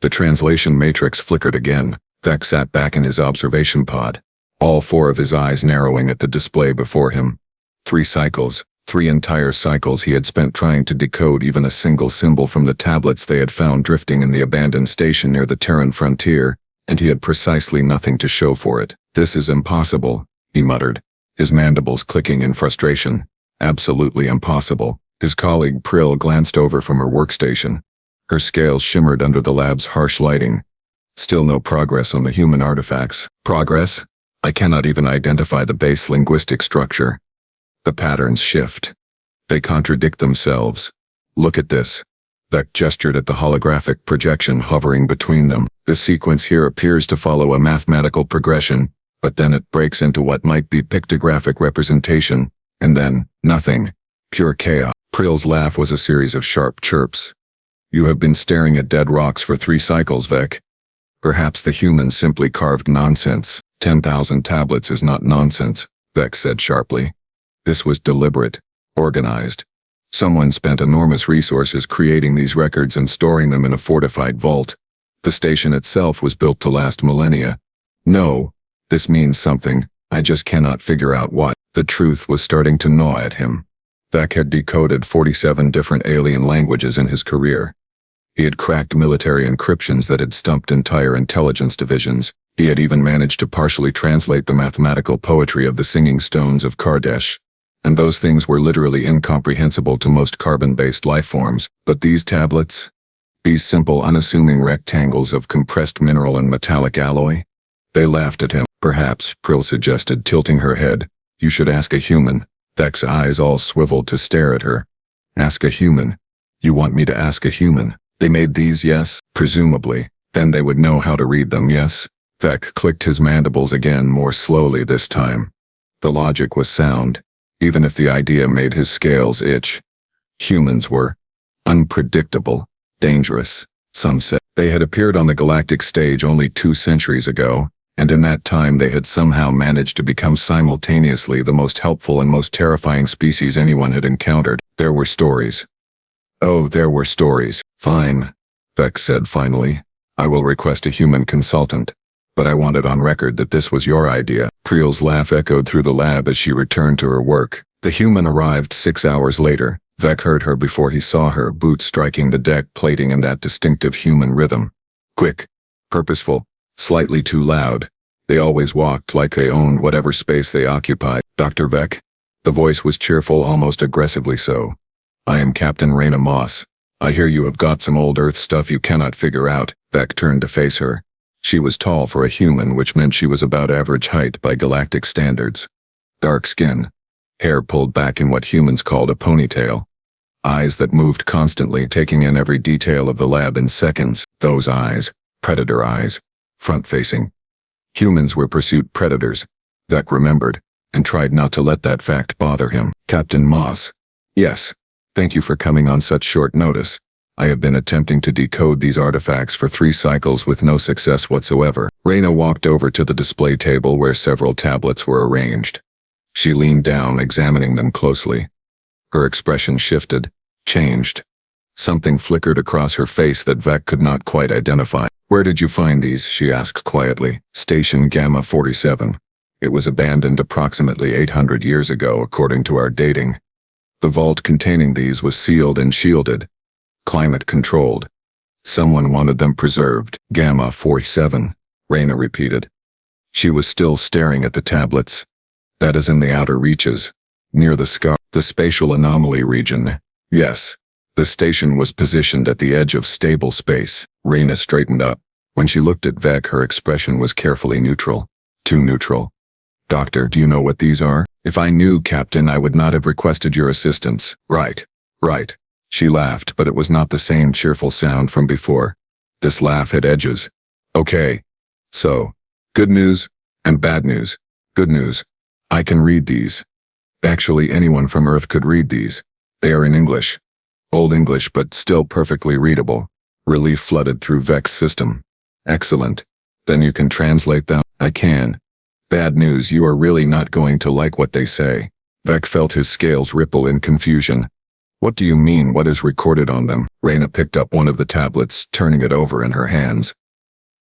The translation matrix flickered again. Vec sat back in his observation pod, all four of his eyes narrowing at the display before him. 3 cycles, 3 entire cycles he had spent trying to decode even a single symbol from the tablets they had found drifting in the abandoned station near the Terran frontier, and he had precisely nothing to show for it. "This is impossible," he muttered, his mandibles clicking in frustration. "Absolutely impossible." His colleague Prill glanced over from her workstation. Her scales shimmered under the lab's harsh lighting. "Still no progress on the human artifacts." "Progress? I cannot even identify the base linguistic structure. The patterns shift. They contradict themselves. Look at this." Vec gestured at the holographic projection hovering between them. "The sequence here appears to follow a mathematical progression, but then it breaks into what might be pictographic representation, and then, nothing. Pure chaos." Prill's laugh was a series of sharp chirps. "You have been staring at dead rocks for 3 cycles, Vec. Perhaps the humans simply carved nonsense." 10,000 tablets is not nonsense," Vec said sharply. "This was deliberate, organized. Someone spent enormous resources creating these records and storing them in a fortified vault. The station itself was built to last millennia. No, this means something. I just cannot figure out what." The truth was starting to gnaw at him. Vec had decoded 47 different alien languages in his career. He had cracked military encryptions that had stumped entire intelligence divisions. He had even managed to partially translate the mathematical poetry of the singing stones of Kardesh. And those things were literally incomprehensible to most carbon-based life forms. But these tablets? These simple, unassuming rectangles of compressed mineral and metallic alloy? They laughed at him. "Perhaps," Prill suggested, tilting her head, "you should ask a human." Vec's eyes all swiveled to stare at her. "Ask a human? You want me to ask a human? They made these, yes? Presumably. Then they would know how to read them, yes?" Vec clicked his mandibles again, more slowly this time. The logic was sound, even if the idea made his scales itch. Humans were unpredictable, dangerous, some said. They had appeared on the galactic stage only 2 centuries ago, and in that time they had somehow managed to become simultaneously the most helpful and most terrifying species anyone had encountered. There were stories. "Oh, there were stories." "Fine," Vec said finally. "I will request a human consultant. But I want it on record that this was your idea." Prill's laugh echoed through the lab as she returned to her work. The human arrived 6 hours later. Vec heard her before he saw her, boots striking the deck plating in that distinctive human rhythm. Quick, purposeful, slightly too loud. They always walked like they owned whatever space they occupied. "Dr. Vec?" The voice was cheerful, almost aggressively so. "I am Captain Raina Moss. I hear you have got some old Earth stuff you cannot figure out." Vec turned to face her. She was tall for a human, which meant she was about average height by galactic standards. Dark skin, hair pulled back in what humans called a ponytail. Eyes that moved constantly, taking in every detail of the lab in seconds. Those eyes, predator eyes, front-facing. Humans were pursuit predators, Vec remembered, and tried not to let that fact bother him. "Captain Moss." "Yes. Thank you for coming on such short notice. I have been attempting to decode these artifacts for 3 cycles with no success whatsoever." Raina walked over to the display table where several tablets were arranged. She leaned down, examining them closely. Her expression shifted, changed. Something flickered across her face that Vec could not quite identify. "Where did you find these?" she asked quietly. "Station Gamma 47. It was abandoned approximately 800 years ago, according to our dating. The vault containing these was sealed and shielded. Climate-controlled. Someone wanted them preserved." "Gamma 47, Raina repeated. She was still staring at the tablets. "That is in the outer reaches, near the scar, the spatial anomaly region." "Yes." The station was positioned at the edge of stable space. Raina straightened up. When she looked at Vec, her expression was carefully neutral. Too neutral. "Doctor, do you know what these are?" "If I knew, Captain, I would not have requested your assistance." "Right. Right." She laughed, but it was not the same cheerful sound from before. This laugh had edges. "Okay. So, good news and bad news. Good news. I can read these. Actually, anyone from Earth could read these. They are in English. Old English, but still perfectly readable." Relief flooded through Vec's system. "Excellent. Then you can translate them?" "I can. Bad news, you are really not going to like what they say." Vec felt his scales ripple in confusion. What do you mean, what is recorded on them? Raina picked up one of the tablets, turning it over in her hands.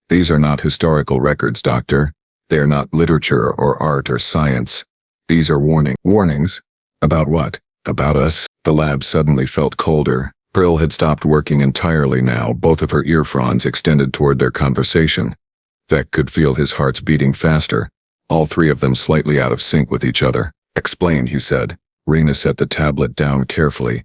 These are not historical records, Doctor. They are not literature or art or science. These are warnings? About what? About us? The lab suddenly felt colder. Prill had stopped working entirely now, both of her ear fronds extended toward their conversation. Vec could feel his hearts beating faster, all three of them slightly out of sync with each other. Explain, he said. Raina set the tablet down carefully.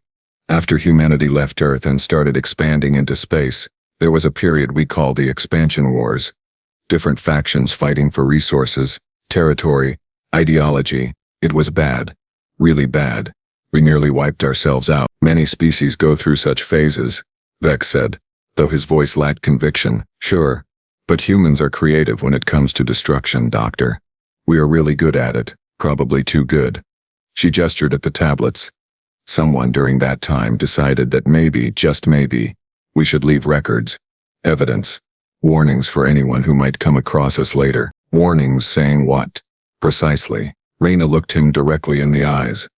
After humanity left Earth and started expanding into space, there was a period we call the Expansion Wars. Different factions fighting for resources, territory, ideology. It was bad. Really bad. We nearly wiped ourselves out. Many species go through such phases, Vex said, though his voice lacked conviction. Sure. But humans are creative when it comes to destruction, Doctor. We are really good at it, probably too good. She gestured at the tablets. Someone during that time decided that maybe, just maybe, we should leave records, evidence, warnings for anyone who might come across us later. Warnings saying what? Precisely. Raina looked him directly in the eyes.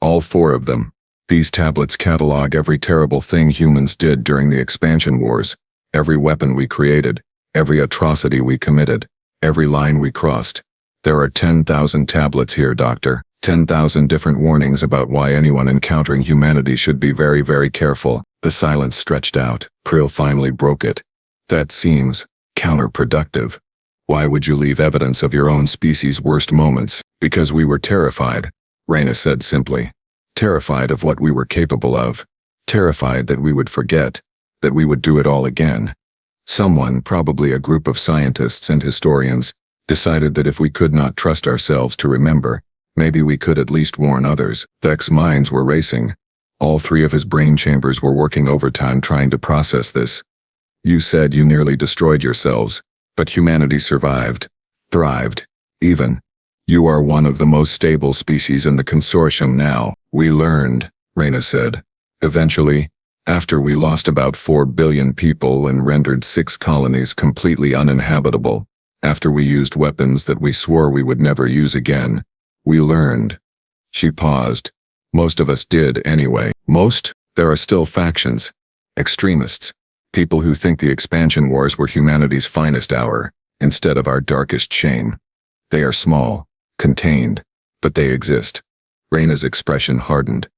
All four of them. These tablets catalog every terrible thing humans did during the Expansion Wars, every weapon we created, every atrocity we committed, every line we crossed. There are 10,000 tablets here, Doctor. 10,000 different warnings about why anyone encountering humanity should be very, very careful. The silence stretched out. Prill finally broke it. That seems counterproductive. Why would you leave evidence of your own species' worst moments? Because we were terrified, Raina said simply. Terrified of what we were capable of. Terrified that we would forget, that we would do it all again. Someone, probably a group of scientists and historians, decided that if we could not trust ourselves to remember, maybe we could at least warn others. Vec's minds were racing. All three of his brain chambers were working overtime trying to process this. You said you nearly destroyed yourselves, but humanity survived, thrived, even. You are one of the most stable species in the consortium now. We learned, Raina said. Eventually, after we lost about 4 billion people and rendered 6 colonies completely uninhabitable, after we used weapons that we swore we would never use again, we learned. She paused. Most of us did anyway. Most? There are still factions. Extremists. People who think the Expansion Wars were humanity's finest hour, instead of our darkest shame. They are small, contained, but they exist. Raina's expression hardened.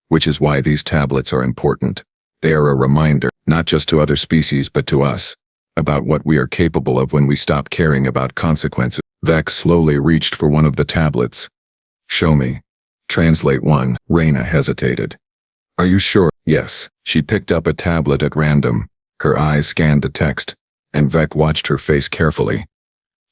Which is why these tablets are important. They are a reminder, not just to other species but to us, about what we are capable of when we stop caring about consequences. Vex slowly reached for one of the tablets. Show me. Translate one. Raina hesitated. Are you sure? Yes. She picked up a tablet at random. Her eyes scanned the text, and Vec watched her face carefully.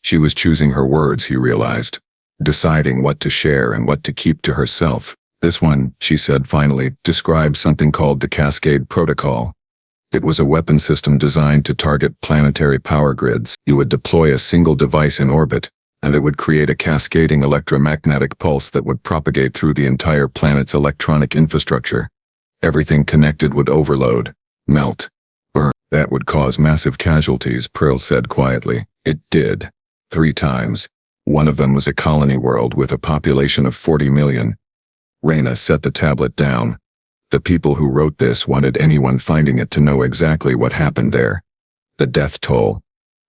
She was choosing her words, he realized, deciding what to share and what to keep to herself. This one, she said finally, described something called the Cascade Protocol. It was a weapon system designed to target planetary power grids. You would deploy a single device in orbit, and it would create a cascading electromagnetic pulse that would propagate through the entire planet's electronic infrastructure. Everything connected would overload, melt, burn. That would cause massive casualties, Prill said quietly. It did. 3 times. One of them was a colony world with a population of 40 million. Raina set the tablet down. The people who wrote this wanted anyone finding it to know exactly what happened there. The death toll.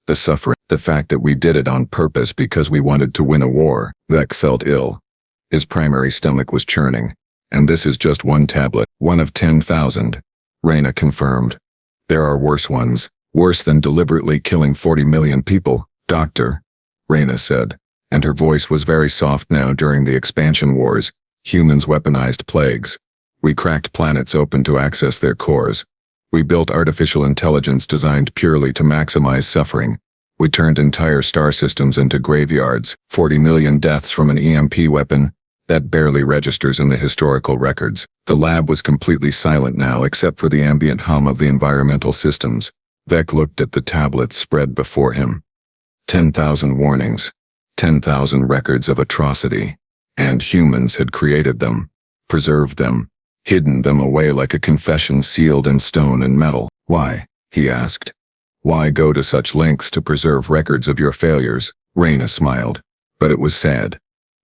The suffering. The fact that we did it on purpose because we wanted to win a war. Vec felt ill. His primary stomach was churning. And this is just one tablet, one of 10,000. Raina confirmed. There are worse ones, worse than deliberately killing 40 million people, Doctor, Raina said, and her voice was very soft now. During the Expansion Wars, humans weaponized plagues. We cracked planets open to access their cores. We built artificial intelligence designed purely to maximize suffering. We turned entire star systems into graveyards. 40 million deaths from an EMP weapon. That barely registers in the historical records. The lab was completely silent now except for the ambient hum of the environmental systems. Vec looked at the tablets spread before him. 10,000 warnings. 10,000 records of atrocity. And humans had created them, preserved them, hidden them away like a confession sealed in stone and metal. Why? He asked. Why go to such lengths to preserve records of your failures? Raina smiled. But it was sad.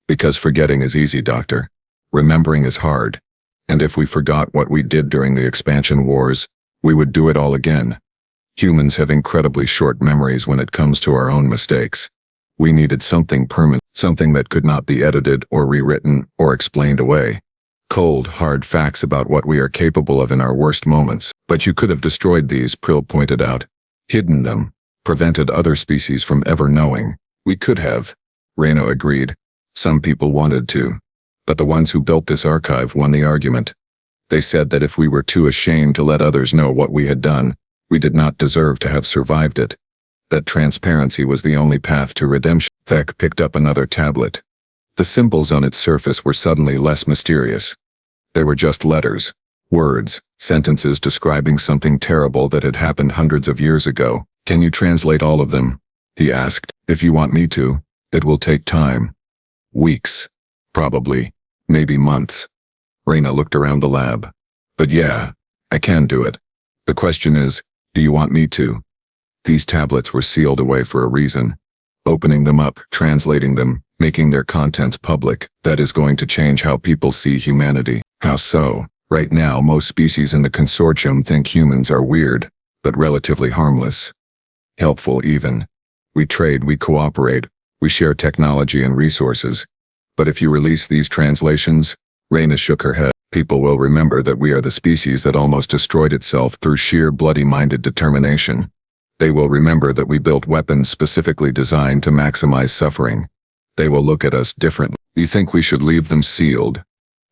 Because forgetting is easy, Doctor. Remembering is hard. And if we forgot what we did during the expansion wars, we would do it all again. Humans have incredibly short memories when it comes to our own mistakes. We needed something permanent, something that could not be edited or rewritten or explained away. Cold, hard facts about what we are capable of in our worst moments. But you could have destroyed these, Prill pointed out. Hidden them. Prevented other species from ever knowing. We could have. Reyna agreed. Some people wanted to. But the ones who built this archive won the argument. They said that if we were too ashamed to let others know what we had done, we did not deserve to have survived it. That transparency was the only path to redemption. Thek picked up another tablet. The symbols on its surface were suddenly less mysterious. They were just letters, words, sentences describing something terrible that had happened hundreds of years ago. Can you translate all of them? He asked. If you want me to, it will take time. Weeks. Probably. Maybe months. Reyna looked around the lab. But yeah, I can do it. The question is, do you want me to? These tablets were sealed away for a reason. Opening them up, translating them, making their contents public, that is going to change how people see humanity. How so? Right now, most species in the consortium think humans are weird, but relatively harmless. Helpful even. We trade, we cooperate, we share technology and resources. But if you release these translations, Reyna shook her head, people will remember that we are the species that almost destroyed itself through sheer bloody-minded determination. They will remember that we built weapons specifically designed to maximize suffering. They will look at us differently. You think we should leave them sealed?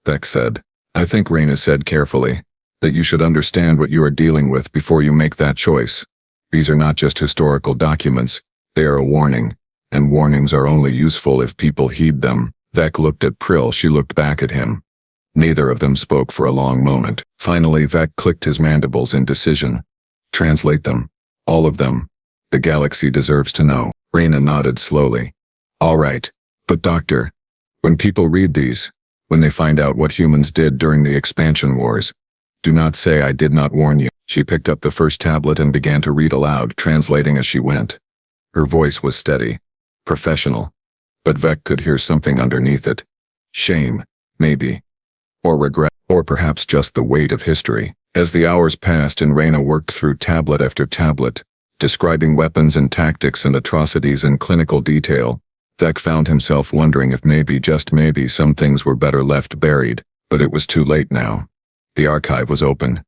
Thek said. I think, Reyna said carefully, that you should understand what you are dealing with before you make that choice. These are not just historical documents, they are a warning, and warnings are only useful if people heed them. Thek looked at Prill, she looked back at him. Neither of them spoke for a long moment. Finally, Vec clicked his mandibles in decision. Translate them. All of them. The galaxy deserves to know. Reyna nodded slowly. All right. But doctor, when people read these, when they find out what humans did during the expansion wars, do not say I did not warn you. She picked up the first tablet and began to read aloud, translating as she went. Her voice was steady, professional, but Vec could hear something underneath it. Shame, maybe. Or regret, or perhaps just the weight of history. As the hours passed and Reyna worked through tablet after tablet, describing weapons and tactics and atrocities in clinical detail, Vec found himself wondering if maybe, just maybe, some things were better left buried, but it was too late now. The archive was open.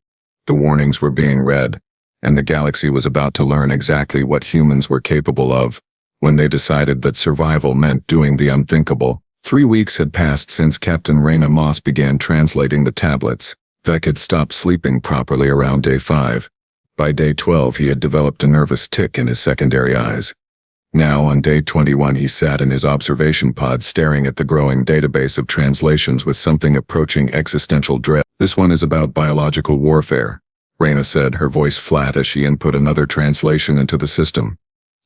The warnings were being read, and the galaxy was about to learn exactly what humans were capable of, when they decided that survival meant doing the unthinkable. 3 weeks had passed since Captain Reyna Moss began translating the tablets. Vec had stopped sleeping properly around day 5. By day 12 he had developed a nervous tic in his secondary eyes. Now on day 21 he sat in his observation pod staring at the growing database of translations with something approaching existential dread. This one is about biological warfare, Reyna said, her voice flat as she input another translation into the system.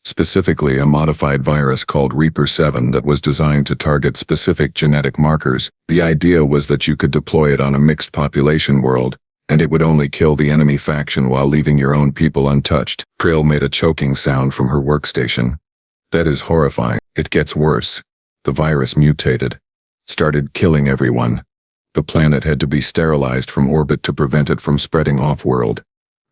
Specifically a modified virus called Reaper 7 that was designed to target specific genetic markers. The idea was that you could deploy it on a mixed population world, and it would only kill the enemy faction while leaving your own people untouched. Prill made a choking sound from her workstation. That is horrifying. It gets worse. The virus mutated. Started killing everyone. The planet had to be sterilized from orbit to prevent it from spreading off-world.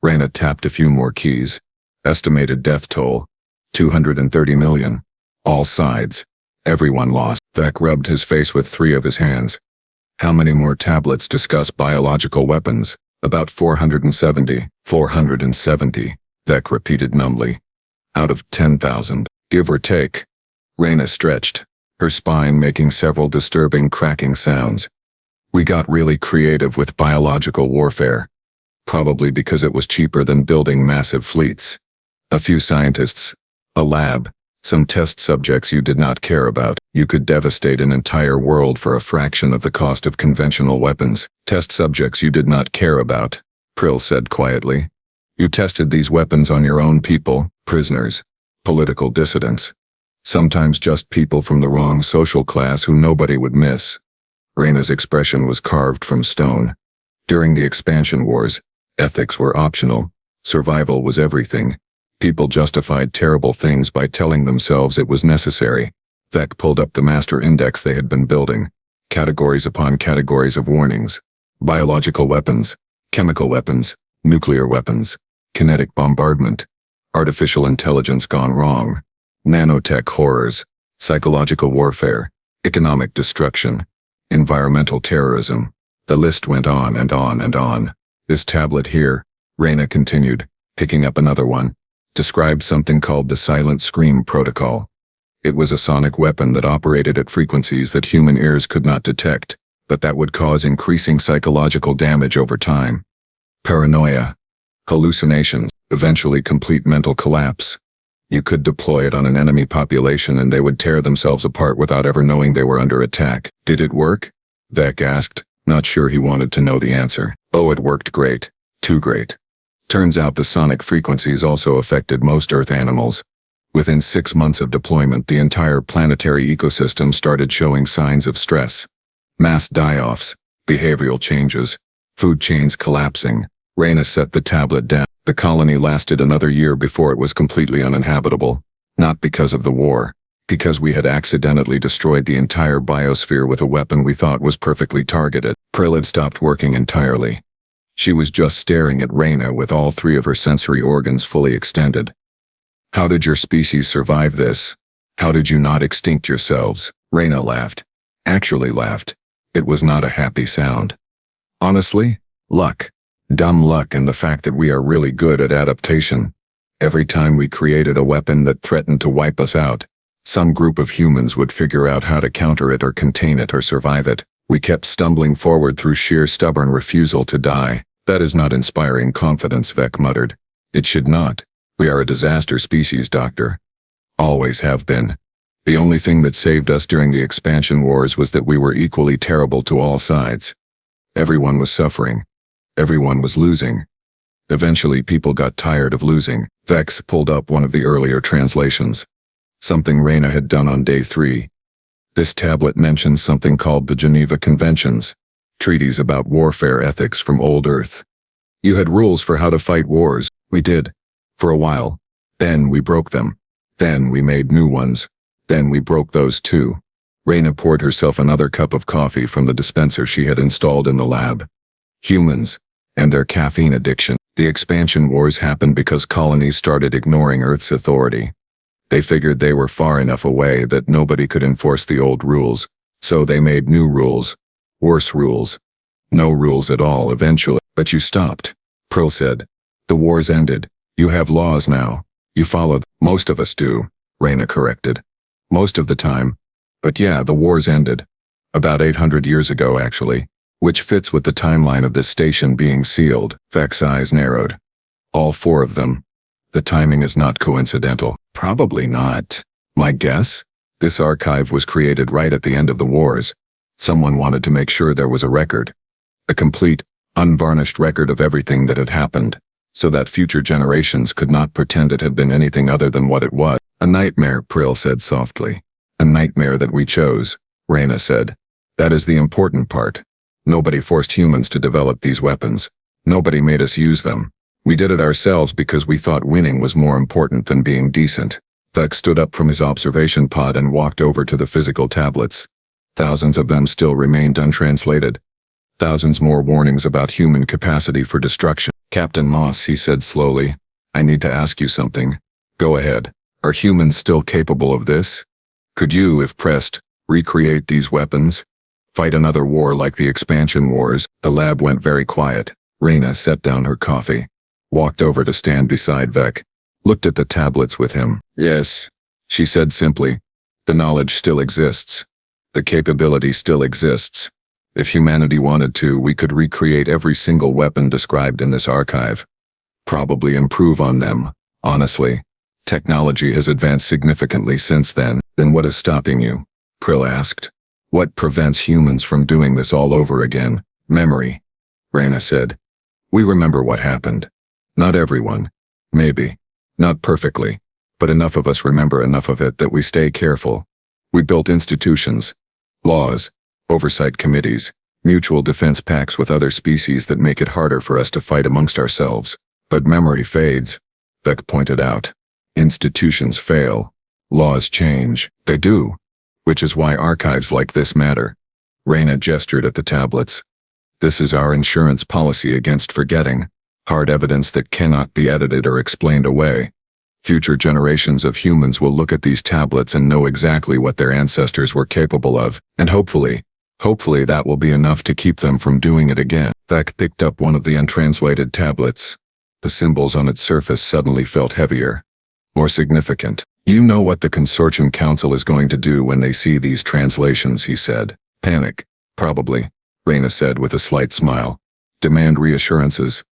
Reyna tapped a few more keys. Estimated death toll. 230 million. All sides. Everyone lost. Vec rubbed his face with 3 of his hands. How many more tablets discuss biological weapons? About 470. 470. Vec repeated numbly. Out of 10,000. Give or take. Reyna stretched, her spine making several disturbing cracking sounds. We got really creative with biological warfare. Probably because it was cheaper than building massive fleets. A few scientists, a lab, some test subjects you did not care about. You could devastate an entire world for a fraction of the cost of conventional weapons. Test subjects you did not care about, Prill said quietly. You tested these weapons on your own people, prisoners. Political dissidents. Sometimes just people from the wrong social class who nobody would miss. Reyna's expression was carved from stone. During the expansion wars, ethics were optional. Survival was everything. People justified terrible things by telling themselves it was necessary. Vec pulled up the master index they had been building. Categories upon categories of warnings. Biological weapons, chemical weapons, nuclear weapons, kinetic bombardment, artificial intelligence gone wrong, nanotech horrors, psychological warfare, economic destruction, environmental terrorism. The list went on and on and on. This tablet here, Reyna continued, picking up another one, described something called the Silent Scream Protocol. It was a sonic weapon that operated at frequencies that human ears could not detect, but that would cause increasing psychological damage over time. Paranoia, hallucinations, eventually complete mental collapse. You could deploy it on an enemy population and they would tear themselves apart without ever knowing they were under attack. Did it work? Vec asked, not sure he wanted to know the answer. Oh, it worked great. Too great. Turns out the sonic frequencies also affected most Earth animals. Within 6 months of deployment, the entire planetary ecosystem started showing signs of stress. Mass die-offs, behavioral changes, food chains collapsing. Reyna set the tablet down. The colony lasted another year before it was completely uninhabitable. Not because of the war, because we had accidentally destroyed the entire biosphere with a weapon we thought was perfectly targeted. Prill had stopped working entirely. She was just staring at Reyna with all 3 of her sensory organs fully extended. How did your species survive this? How did you not extinct yourselves? Reyna laughed. Actually laughed. It was not a happy sound. Honestly, luck. Dumb luck, and the fact that we are really good at adaptation. Every time we created a weapon that threatened to wipe us out, some group of humans would figure out how to counter it or contain it or survive it. We kept stumbling forward through sheer stubborn refusal to die. That is not inspiring confidence, Vec muttered. It should not. We are a disaster species, Doctor. Always have been. The only thing that saved us during the expansion wars was that we were equally terrible to all sides. Everyone was suffering. Everyone was losing. Eventually people got tired of losing. Vex pulled up one of the earlier translations. Something Reyna had done on day 3. This tablet mentions something called the Geneva Conventions, treaties about warfare ethics from old Earth. You had rules for how to fight wars. We did. For a while. Then we broke them. Then we made new ones. Then we broke those too. Reyna poured herself another cup of coffee from the dispenser she had installed in the lab. Humans, and their caffeine addiction. The expansion wars happened because colonies started ignoring Earth's authority. They figured they were far enough away that nobody could enforce the old rules, so they made new rules. Worse rules. No rules at all eventually. But you stopped, Prill said. The wars ended. You have laws now. You follow them. Most of us do, Reyna corrected. Most of the time. But yeah, the wars ended. About 800 years ago, actually. Which fits with the timeline of this station being sealed. Vec's eyes narrowed. All 4 of them. The timing is not coincidental. Probably not. My guess? This archive was created right at the end of the wars. Someone wanted to make sure there was a record. A complete, unvarnished record of everything that had happened, so that future generations could not pretend it had been anything other than what it was. A nightmare, Prill said softly. A nightmare that we chose, Reyna said. That is the important part. Nobody forced humans to develop these weapons. Nobody made us use them. We did it ourselves because we thought winning was more important than being decent. Vec stood up from his observation pod and walked over to the physical tablets. Thousands of them still remained untranslated. Thousands more warnings about human capacity for destruction. Captain Moss, he said slowly, I need to ask you something. Go ahead. Are humans still capable of this? Could you, if pressed, recreate these weapons? Fight another war like the expansion wars? The lab went very quiet. Reyna set down her coffee, walked over to stand beside Vec, looked at the tablets with him. Yes, she said simply. The knowledge still exists. The capability still exists. If humanity wanted to, we could recreate every single weapon described in this archive. Probably improve on them, honestly. Technology has advanced significantly since then. Then what is stopping you? Prill asked. What prevents humans from doing this all over again? Memory, Reyna said. We remember what happened. Not everyone. Maybe. Not perfectly. But enough of us remember enough of it that we stay careful. We built institutions, laws, oversight committees, mutual defense pacts with other species that make it harder for us to fight amongst ourselves. But memory fades, Beck pointed out. Institutions fail. Laws change. They do. Which is why archives like this matter. Reyna gestured at the tablets. This is our insurance policy against forgetting. Hard evidence that cannot be edited or explained away. Future generations of humans will look at these tablets and know exactly what their ancestors were capable of, and hopefully that will be enough to keep them from doing it again. Thak picked up one of the untranslated tablets. The symbols on its surface suddenly felt heavier, more significant. You know what the Consortium Council is going to do when they see these translations, he said. Panic. Probably, Reyna said with a slight smile. Demand reassurances.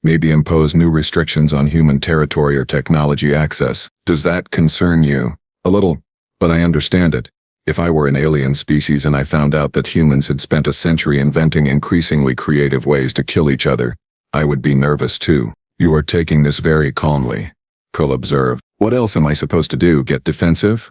Maybe impose new restrictions on human territory or technology access. Does that concern you? A little, but I understand it. If I were an alien species and I found out that humans had spent a century inventing increasingly creative ways to kill each other, I would be nervous too. You are taking this very calmly, Pearl observed. What else am I supposed to do, get defensive?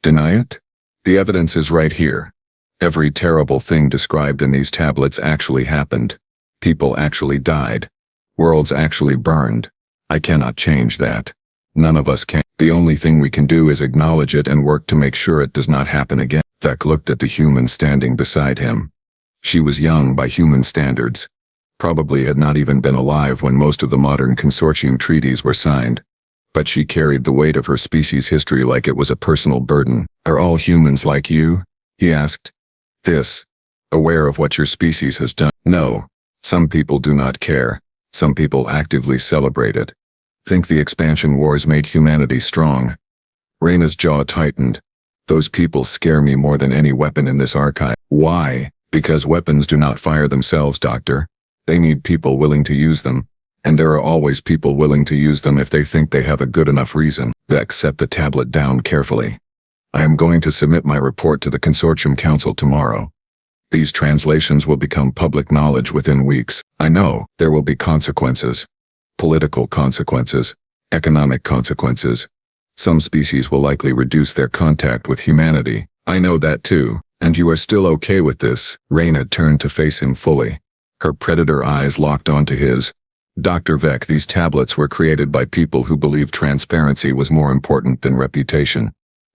Deny it? The evidence is right here. Every terrible thing described in these tablets actually happened. People actually died. Worlds actually burned. I cannot change that. None of us can. The only thing we can do is acknowledge it and work to make sure it does not happen again. Thak looked at the human standing beside him. She was young by human standards. Probably had not even been alive when most of the modern consortium treaties were signed. But she carried the weight of her species' history like it was a personal burden. Are all humans like you? He asked. Aware of what your species has done? No. Some people do not care. Some people actively celebrate it. Think the expansion wars made humanity strong. Reyna's jaw tightened. Those people scare me more than any weapon in this archive. Why? Because weapons do not fire themselves, Doctor. They need people willing to use them. And there are always people willing to use them if they think they have a good enough reason. Vex set the tablet down carefully. I am going to submit my report to the Consortium Council tomorrow. These translations will become public knowledge within weeks. I know there will be consequences. Political consequences. Economic consequences. Some species will likely reduce their contact with humanity. I know that too. And you are still okay with this? Reyna turned to face him fully. Her predator eyes locked onto his. Dr. Vec, these tablets were created by people who believed transparency was more important than reputation.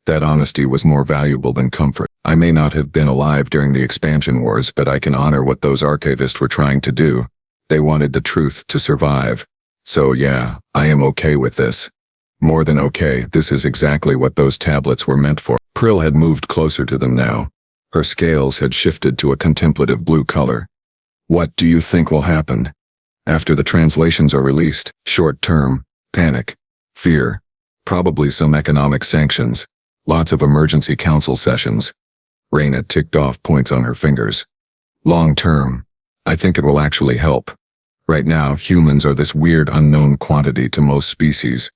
That honesty was more valuable than comfort. I may not have been alive during the expansion wars, but I can honor what those archivists were trying to do. They wanted the truth to survive. So yeah, I am okay with this. More than okay, this is exactly what those tablets were meant for. Prill had moved closer to them now. Her scales had shifted to a contemplative blue color. What do you think will happen? After the translations are released, short term, panic, fear, probably some economic sanctions. Lots of emergency council sessions. Reyna ticked off points on her fingers. Long term, I think it will actually help. Right now, humans are this weird unknown quantity to most species.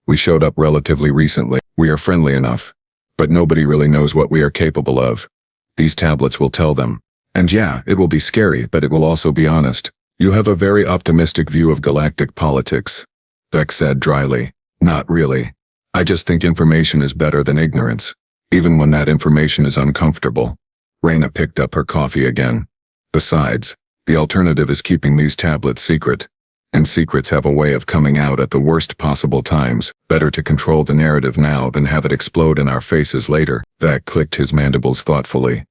We showed up relatively recently. We are friendly enough. But nobody really knows what we are capable of. These tablets will tell them. And yeah, it will be scary, but it will also be honest. You have a very optimistic view of galactic politics, Beck said dryly. Not really. I just think information is better than ignorance, even when that information is uncomfortable. Reyna picked up her coffee again. Besides, the alternative is keeping these tablets secret. And secrets have a way of coming out at the worst possible times. Better to control the narrative now than have it explode in our faces later. That clicked his mandibles thoughtfully.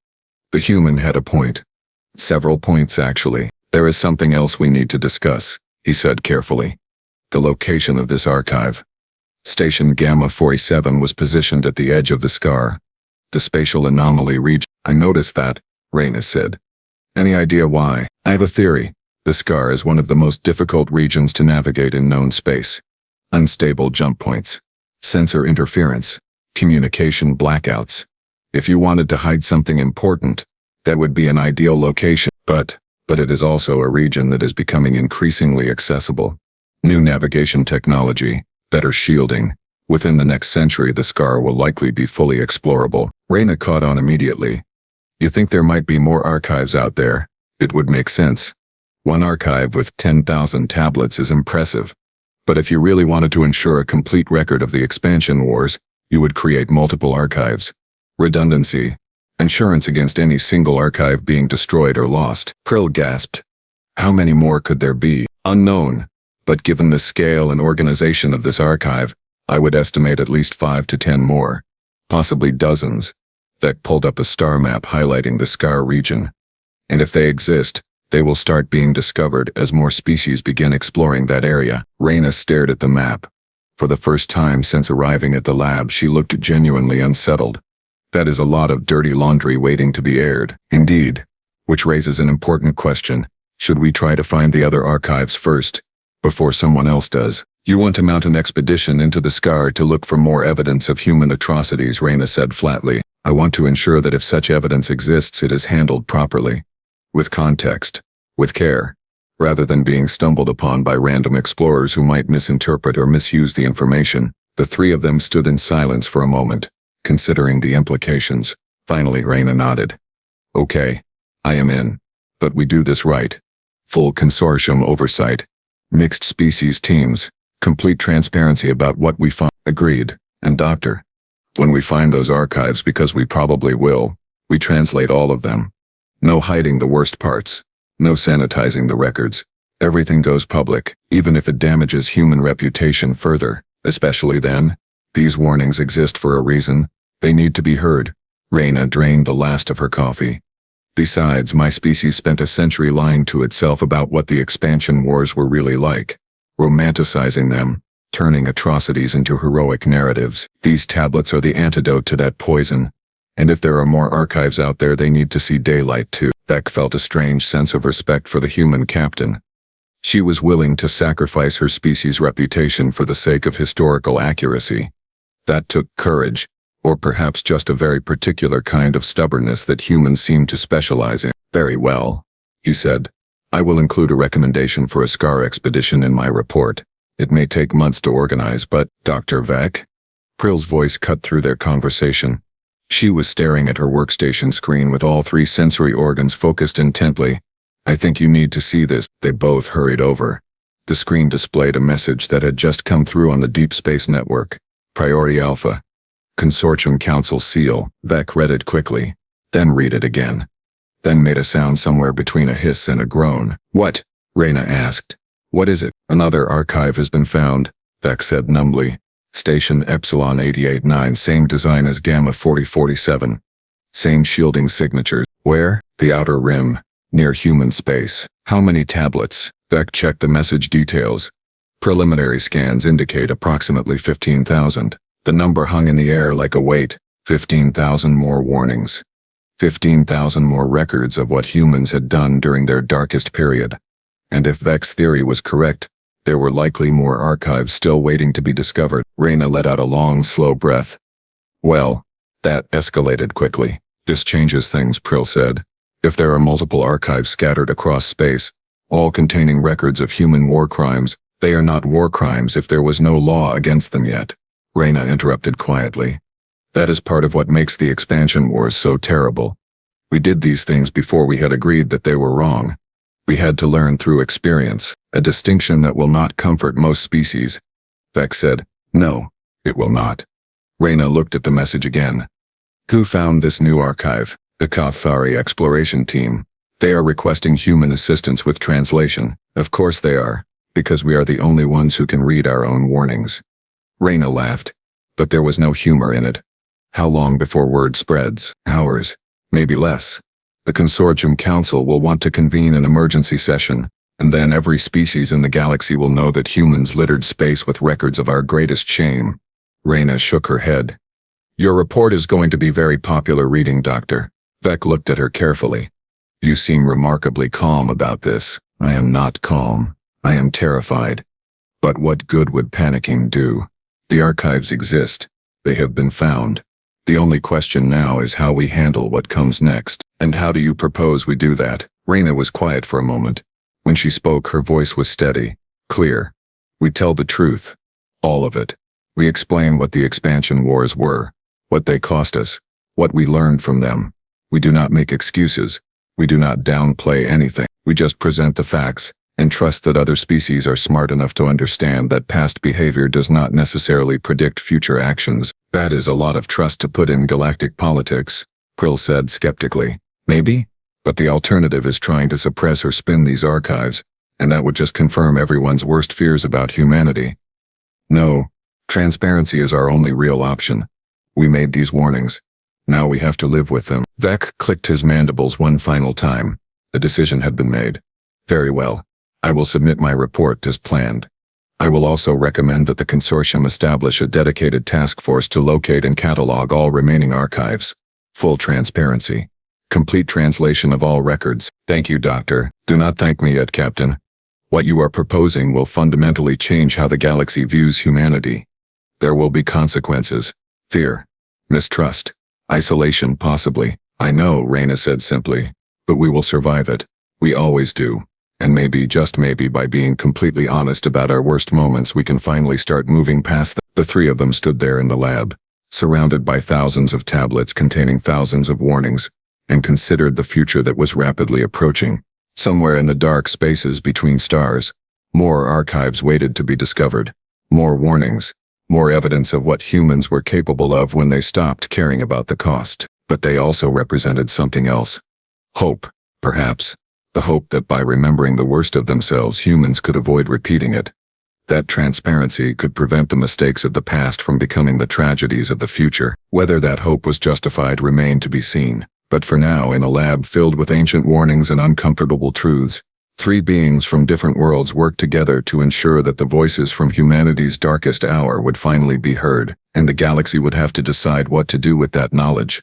The human had a point. Several points actually. There is something else we need to discuss, he said carefully. The location of this archive. Station Gamma 47 was positioned at the edge of the scar. The spatial anomaly region. I noticed that, Reyna said. Any idea why? I have a theory. The scar is one of the most difficult regions to navigate in known space. Unstable jump points. Sensor interference. Communication blackouts. If you wanted to hide something important, that would be an ideal location. But it is also a region that is becoming increasingly accessible. New navigation technology. Better shielding. Within the next century the scar will likely be fully explorable. Reyna caught on immediately. You think there might be more archives out there? It would make sense. One archive with 10,000 tablets is impressive. But if you really wanted to ensure a complete record of the expansion wars, you would create multiple archives. Redundancy. Insurance against any single archive being destroyed or lost. Krill gasped. How many more could there be? Unknown. But given the scale and organization of this archive, I would estimate at least 5 to 10 more. Possibly dozens. Vec pulled up a star map highlighting the scar region. And if they exist, They will start being discovered as more species begin exploring that area. Reyna stared at the map. For the first time since arriving at the lab, she looked genuinely unsettled. That is a lot of dirty laundry waiting to be aired. Indeed. Which raises an important question. Should we try to find the other archives first, before someone else does? You want to mount an expedition into the scar to look for more evidence of human atrocities, Reyna said flatly. I want to ensure that if such evidence exists, it is handled properly. With context. With care. Rather than being stumbled upon by random explorers who might misinterpret or misuse the information. The three of them stood in silence for a moment, considering the implications. Finally, Reyna nodded. Okay. I am in. But we do this right. Full consortium oversight. Mixed species teams. Complete transparency about what we find. Agreed. And Doctor. When we find those archives, because we probably will, we translate all of them. No hiding the worst parts. No sanitizing the records. Everything goes public, even if it damages human reputation further. Especially then. These warnings exist for a reason. They need to be heard. Reyna drained the last of her coffee. Besides, my species spent a century lying to itself about what the expansion wars were really like. Romanticizing them. Turning atrocities into heroic narratives. These tablets are the antidote to that poison. And if there are more archives out there, they need to see daylight too. Beck felt a strange sense of respect for the human captain. She was willing to sacrifice her species' reputation for the sake of historical accuracy. That took courage, or perhaps just a very particular kind of stubbornness that humans seem to specialize in. Very well, he said. I will include a recommendation for a scar expedition in my report. It may take months to organize, but, Dr. Vec? Prill's voice cut through their conversation. She was staring at her workstation screen with all three sensory organs focused intently. I think you need to see this. They both hurried over. The screen displayed a message that had just come through on the Deep Space Network. Priority Alpha. Consortium Council seal. Vec read it quickly. Then read it again. Then made a sound somewhere between a hiss and a groan. What? Reyna asked. What is it? Another archive has been found, Vec said numbly. Station Epsilon 889, same design as Gamma 4047. Same shielding signatures. Where? The Outer Rim. Near human space. How many tablets? Vec checked the message details. Preliminary scans indicate approximately 15,000. The number hung in the air like a weight. 15,000 more warnings. 15,000 more records of what humans had done during their darkest period. And if Vec's theory was correct, there were likely more archives still waiting to be discovered. Reyna let out a long, slow breath. Well, that escalated quickly. This changes things, Prill said. If there are multiple archives scattered across space, all containing records of human war crimes, they are not war crimes if there was no law against them yet. Reyna interrupted quietly. That is part of what makes the expansion wars so terrible. We did these things before we had agreed that they were wrong. We had to learn through experience, a distinction that will not comfort most species. Vec said, No, it will not. Reyna looked at the message again. Who found this new archive? The Cathari exploration team. They are requesting human assistance with translation. Of course they are, because we are the only ones who can read our own warnings. Reyna laughed, but there was no humor in it. How long before word spreads? Hours, maybe less. The Consortium Council will want to convene an emergency session, and then every species in the galaxy will know that humans littered space with records of our greatest shame. Reyna shook her head. Your report is going to be very popular reading, Doctor. Vec looked at her carefully. You seem remarkably calm about this. I am not calm. I am terrified. But what good would panicking do? The archives exist. They have been found. The only question now is how we handle what comes next. And how do you propose we do that? Reyna was quiet for a moment. When she spoke, her voice was steady, clear. We tell the truth. All of it. We explain what the expansion wars were, what they cost us, what we learned from them. We do not make excuses. We do not downplay anything. We just present the facts, and trust that other species are smart enough to understand that past behavior does not necessarily predict future actions. That is a lot of trust to put in galactic politics, Prill said skeptically. Maybe, but the alternative is trying to suppress or spin these archives, and that would just confirm everyone's worst fears about humanity. No, transparency is our only real option. We made these warnings. Now we have to live with them. Vec clicked his mandibles one final time. The decision had been made. Very well. I will submit my report as planned. I will also recommend that the consortium establish a dedicated task force to locate and catalog all remaining archives. Full transparency. Complete translation of all records. Thank you, Doctor. Do not thank me yet, Captain. What you are proposing will fundamentally change how the galaxy views humanity. There will be consequences. Fear. Mistrust. Isolation, possibly. I know, Reyna said simply. But we will survive it. We always do. And maybe, just maybe, by being completely honest about our worst moments, we can finally start moving past them. The three of them stood there in the lab, surrounded by thousands of tablets containing thousands of warnings, and considered the future that was rapidly approaching. Somewhere in the dark spaces between stars, more archives waited to be discovered. More warnings. More evidence of what humans were capable of when they stopped caring about the cost. But they also represented something else. Hope, perhaps. The hope that by remembering the worst of themselves, humans could avoid repeating it. That transparency could prevent the mistakes of the past from becoming the tragedies of the future. Whether that hope was justified remained to be seen. But for now, in a lab filled with ancient warnings and uncomfortable truths, three beings from different worlds worked together to ensure that the voices from humanity's darkest hour would finally be heard, and the galaxy would have to decide what to do with that knowledge.